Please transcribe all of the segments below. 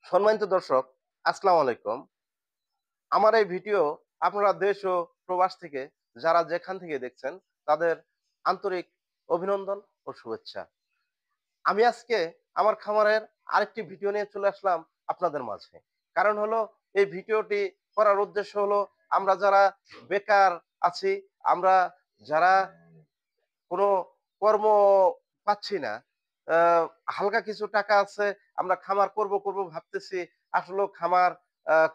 সম্মানিত দর্শক, আসসালামু আলাইকুম। আমার এই ভিডিও আপনারা দেশ ও প্রবাস থেকে যারা যেখান থেকে দেখছেন তাদের আন্তরিক অভিনন্দন ও শুভেচ্ছা। আমি আজকে আমার খামারের আরেকটি ভিডিও নিয়ে চলে আসলাম আপনাদের মাঝে। কারণ হলো এই ভিডিওটি করার উদ্দেশ্য হলো আমরা যারা বেকার আছি, আমরা যারা কোনো কর্ম পাচ্ছি না। আ হালকা কিছু টাকা আছে, আমরা খামার করব ভাবতেছি। আসলেও খামার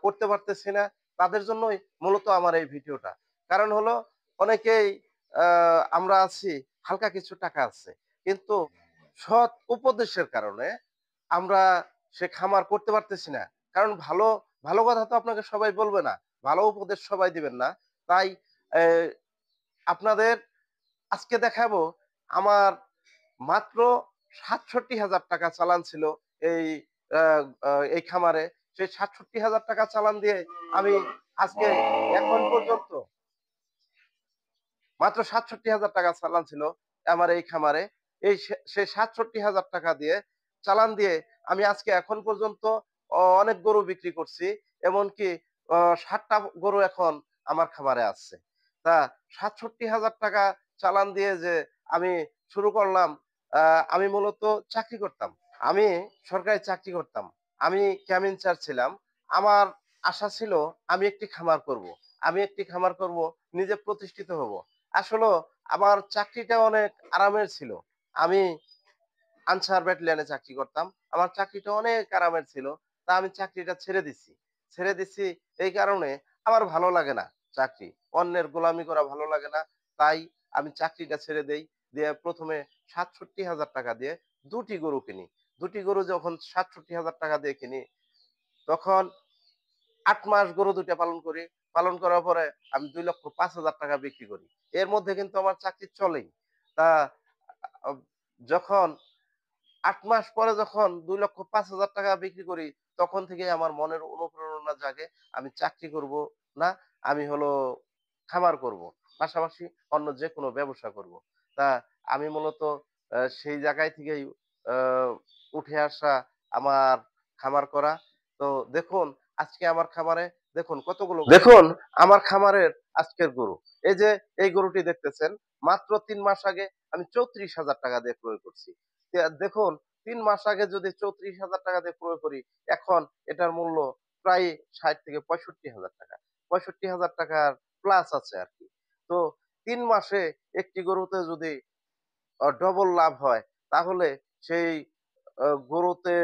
করতে পারতেছি না। তাদের জন্যই মূলত আমার এই ভিডিওটা। কারণ হলো অনেকেই আ আমরা আছি, হালকা কিছু টাকা আছে। কিন্তু সৎ উপদেশের কারণে আমরা সে খামার করতে পারতেছি না। কারণ ভালো কথা তো আপনাকে সবাই বলবে না। ভালো উপদেশ সবাই দিবেন না। তাই এ আপনাদের আজকে দেখাবো আমার মাত্র ৳৬৭,০০০ চালান ছিল এই আ আ এই খামারে। সেই ৳৬৭,০০০ চালান দিয়ে আমি আজকে এখন পর্যন্ত মাত্র ৳৬৭,০০০ চালান ছিল আমার এই খামারে। সেই ৳৬৭,০০০ দিয়ে চালান দিয়ে আমি আজকে এখন পর্যন্ত অনেক গরু বিক্রি করছি। এমনকি ৬০ টা গরু এখন আমার খামারে আছে। তা ৳৬৭,০০০ চালান দিয়ে যে আমি শুরু করলাম, আ আমি মূলত চাকরি করতাম। আমি সরকারি চাকরি করতাম। আমি ক্যাবিন ইনচার্জ ছিলাম। আমার আশা ছিল আমি একটি খামার করব। আমি একটি খামার করব, নিজে প্রতিষ্ঠিত হব। আসলেও আমার চাকরিটা অনেক আরামের ছিল। আমি আনসার ব্যাটালিয়নে চাকরি করতাম। আমার চাকরিটা অনেক আরামের ছিল। তা আমি চাকরিটা ছেড়ে দিছি। ছেড়ে দিছি এই কারণে আমার ভালো লাগে না চাকরি। অন্যের গোলামি করা ভালো লাগে না। তাই আমি চাকরিটা ছেড়ে দেই। দিয়ে ১ম এ ৳৬৭,০০০ দিয়ে ২ টি গরু কিনি। ২ টি গরু যখন ৳৬৭,০০০ দিয়ে কিনি, তখন ৮ মাস গরু ২ টা পালন করি। পালন করার পরে আমি ৳২,৫০০০ বিক্রি করি। এর মধ্যে কিন্তু আমার চাকরি চলেই। তা আ যখন ৮ মাস পরে যখন ৳২,৫০০০ বিক্রি করি, তখন থেকেই আমার মনের অনুপ্রেরণা জাগে। আমি চাকরি করব না, আমি হলো খামার করব। পাশাপাশি অন্য যেকোনো ব্যবসা করব। তা আমি মূলত সেই জায়গায় থেকেই আ উঠে আসা আমার খামার করা। তো দেখুন আজকে আমার খামারে দেখুন কতগুলো গরু। দেখুন আমার খামারের আজকের গরু। এই যে এই গরুটি দেখতেছেন, মাত্র ৩ মাস আগে আমি ৳৩৪,০০০ দিয়ে ক্রয় করছি। দেখুন ৩ মাস আগে যদি ৳৩৪,০০০ দিয়ে ক্রয় করি, এখন এটার মূল্য প্রায় ৬০ থেকে ৳৬৫,০০০। ৳৬৫,০০০ প্লাস আছে আরকি। তো ৩ মাসে একটি গরুতে যদি ডবল লাভ হয়, তাহলে সেই গরুতে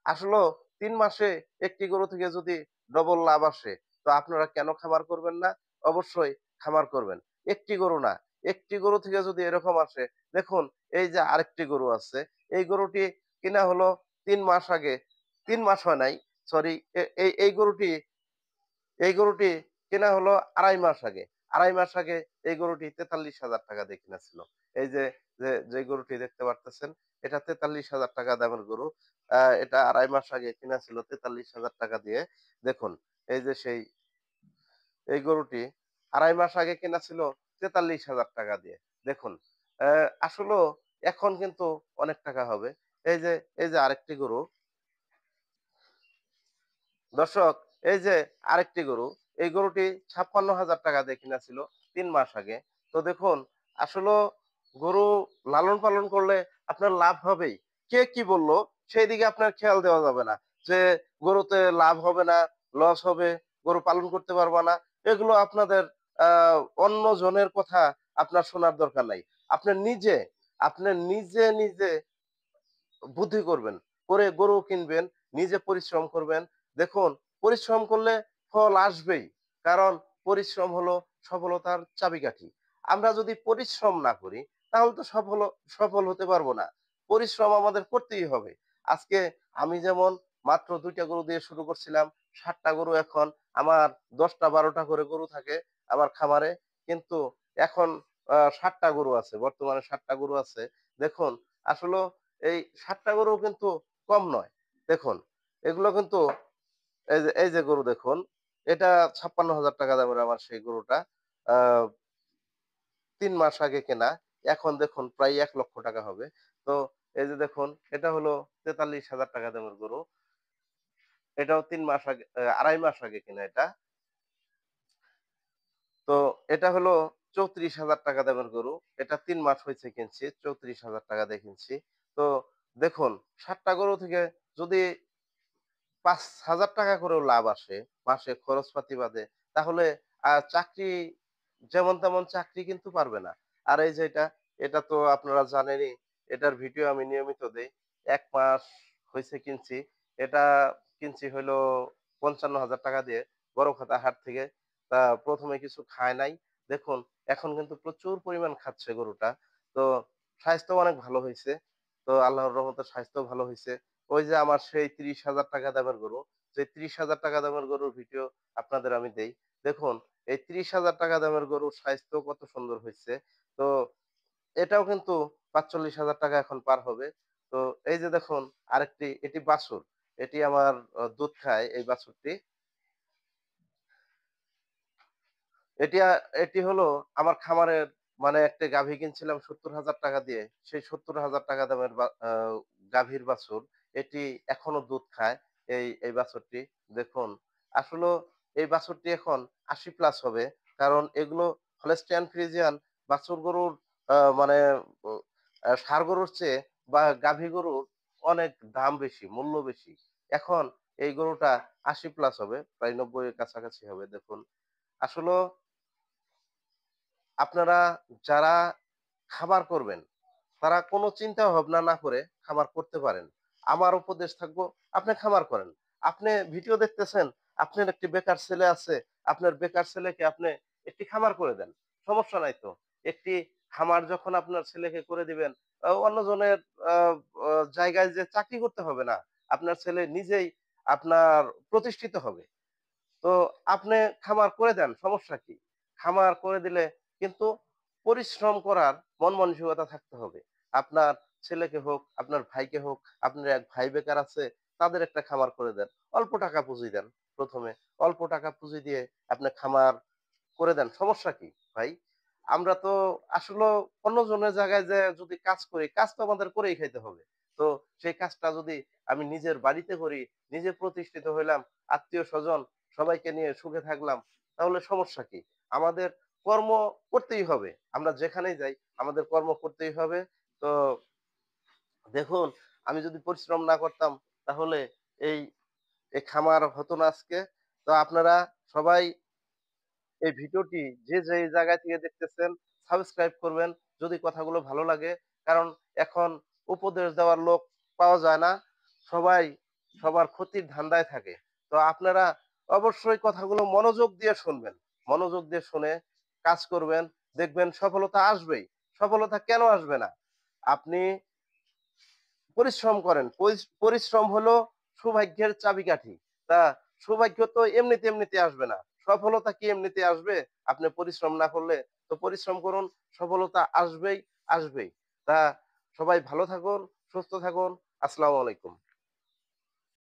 আসলেও ৩ মাসে একটি গরু থেকে যদি ডবল লাভ আসে, তো আপনারা কেন খামার করবেন না? অবশ্যই খামার করবেন। একটি গরু না, একটি গরু থেকে যদি এরকম আসে, দেখুন এই যে আরেকটি গরু আছে, এই গরুটি কিনা হলো ৩ মাস আগে, ৩ মাস হয় নাই, সরি, এ এই এই গরুটি কেনা হলো ২.৫ মাস আগে। ২.৫ মাস আগে এই গরুটি ৳৪৩,০০০ দিয়ে কিনা ছিল। এই যে গরুটি দেখতে পারতেছেন, এটা ৳৪৩,০০০ দামের গরু। এটা ২.৫ মাস আগে কিনা ছিল ৳৪৩,০০০ দিয়ে। দেখুন, এই যে এই গরুটি ২.৫ মাস আগে কেনা ছিল ৳৪৩,০০০ দিয়ে। দেখুন, আসলেও এখন কিন্তু অনেক টাকা হবে। এই যে এই যে আরেকটি গরু, দর্শক, এই যে আরেকটি গরু, এই গরুটি ৳৫৬,০০০ দিয়ে কিনা ছিল ৩ মাস আগে। তো দেখুন আসলেও গরু লালন পালন করলে আপনার লাভ হবেই। কে কি বলল সেই দিকে আপনার খেয়াল দেওয়া যাবে না। যে গরুতে লাভ হবে না, লস হবে, গরু পালন করতে পারবা না। এগুলো আপনাদের আ অন্য জনের কথা আপনার শোনার দরকার নাই। আপনার নিজে, নিজে বুদ্ধি করবেন। করে গরু কিনবেন, নিজে পরিশ্রম করবেন। দেখুন পরিশ্রম করলে ফল আসবেই। কারণ পরিশ্রম হলো সফলতার চাবিকাঠি। আমরা যদি পরিশ্রম না করি তাহলে তো সফল হতে পারবো না। পরিশ্রম আমাদের করতেই হবে। আজকে আমি যেমন মাত্র ২ টা গরু দিয়ে শুরু করছিলাম। ৬০ টা গরু এখন আমার ১০ টা ১২ টা করে গরু থাকে আমার খামারে। কিন্তু এখন ৬০ টা গরু আছে। বর্তমানে ৬০ টা গরু আছে। দেখুন আসলেও এই ৭ টা গরু কিন্তু কম নয়। দেখুন, এগুলো কিন্তু এই যে গরু দেখুন, এটা ৳৫৬,০০০ দামের আমার সেই গরুটা। আ ৩ মাস আগে কেনা। এখন দেখুন প্রায় ৳১,০০,০০০ হবে। তো এই যে দেখুন, এটা হলো ৪৩,০০০ টাকা দামের গরু। এটাও ৩ মাস আগে ২.৫ মাস আগে কিনা এটা। তো এটা হলো ৩৪,০০০ টাকা দামের গরু। এটা ৩ মাস হইছে কিনছি। ৩৪,০০০ টাকা দিয়ে কিনছি। তো দেখুন ৭ টা গরু থেকে যদি ৳৫,০০০ করেও লাভ আসে মাসে খরচপাতি বাদে, তাহলে চাকরি যেমন তেমন চাকরি কিন্তু পারবে না। আর এই যে এটা তো আপনারা জানেনই। এটার ভিডিও আমি নিয়মিত দেই। ১ মাস হইছে কিনছি। এটা কিনছি হইলো ৳৫৫,০০০ দিয়ে গরুখাতা হাট থেকে। ১ম এ কিছু খায় নাই। দেখুন এখন কিন্তু প্রচুর পরিমাণ খাচ্ছে গরুটা। তো স্বাস্থ্য অনেক ভালো হইছে। তো আল্লাহর রহমতে স্বাস্থ্য ভালো হইছে। ওই যে আমার সেই ৳৩০,০০০ দামের গরু, যে ৳৩০,০০০ দামের গরুর ভিডিও আপনাদের আমি দেই। দেখুন এই ৳৩০,০০০ দামের গরুর স্বাস্থ্য কত সুন্দর হইছে। তো এটাও কিন্তু ৳৪৫,০০০ এখন পার হবে। তো এই যে দেখুন আরেকটি এটি বাছুর। এটি আমার দুধ খায় এই বাছুরটি। এটি এটি হলো আমার খামারের মানে একটা গাভী কিনছিলাম ৳৭০,০০০ দিয়ে। সেই ৳৭০,০০০ দামের গাভীর বাছুর। এটি এখনো দুধ খায়। এই বাছুরটি। দেখুন আসলেও এই বাছুরটি এখন ৮০ প্লাস হবে। কারণ এগুলো হলস্টিয়ান ফ্রিজিয়ান বাছুর গরুর মানে ও ষাঁড় গরুর চেয়ে বা গাভী গরুর অনেক দাম বেশি, মূল্য বেশি। এখন এই গরুটা ৮০ প্লাস হবে। প্রায় ৯০ এর কাছাকাছি হবে দেখুন। আসলেও আপনারা যারা খামার করবেন, তারা কোন চিন্তা ভাবনা না করে খামার করতে পারেন। আমার উপদেশ থাকবো, আপনি খামার করেন। আপনি ভিডিও দেখতেছেন, আপনার একটি বেকার ছেলে আছে, আপনার বেকার ছেলেকে আপনি একটি খামার করে দেন। সমস্যা নাই তো। একটি খামার যখন আপনার ছেলেকে করে দিবেন, অন্যজনের আ আ জায়গায় যেয়ে চাকরি করতে হবে না। আপনার ছেলে নিজেই আপনার প্রতিষ্ঠিত হবে। তো আপনি খামার করে দেন, সমস্যা কি? খামার করে দিলে কিন্তু পরিশ্রম করার মন মানসিকতা থাকতে হবে। আপনার ছেলেকে হোক, আপনার ভাইকে হোক, আপনার এক ভাই বেকার আছে, তাদের একটা খামার করে দেন। অল্প টাকা পুঁজি দেন ১ম এ। অল্প টাকা পুঁজি দিয়ে আপনি খামার করে দেন। সমস্যা কি ভাই? আমরা তো আসলেও অন্যজনের জায়গায় যেয়ে যদি কাজ করি, কাজ তো আমাদের করেই খাইতে হবে। তো সেই কাজটা যদি আমি নিজের বাড়িতে করি, নিজে প্রতিষ্ঠিত হইলাম, আত্মীয়স্বজন সবাইকে নিয়ে সুখে থাকলাম, তাহলে সমস্যা কি? আমাদের কর্ম করতেই হবে। আমরা যেখানেই যাই আমাদের কর্ম করতেই হবে। তো দেখুন আমি যদি পরিশ্রম না করতাম তাহলে এই, এই খামার হতো না আজকে। তো আপনারা সবাই এই ভিডিওটি যে যেই জায়গা থেকে দেখতেছেন সাবস্ক্রাইব করবেন যদি কথাগুলো ভালো লাগে। কারণ এখন উপদেশ দেওয়ার লোক পাওয়া যায় না। সবাই সবার ক্ষতির ধান্দায় থাকে। তো আপনারা অবশ্যই কথাগুলো মনোযোগ দিয়ে শুনবেন। মনোযোগ দিয়ে শুনে কাজ করবেন। দেখবেন সফলতা আসবেই। সফলতা কেন আসবে না? আপনি পরিশ্রম করেন। পরিশ্রম হলো সৌভাগ্যের চাবিকাঠি। তা সৌভাগ্য তো এমনিতে আসবে না। সফলতা কি এমনিতে আসবে? আপনি পরিশ্রম না করলে? তো পরিশ্রম করুন, সফলতা আসবেই, আসবেই। তা সবাই ভালো থাকুন, সুস্থ থাকুন। আসসালামু আলাইকুম।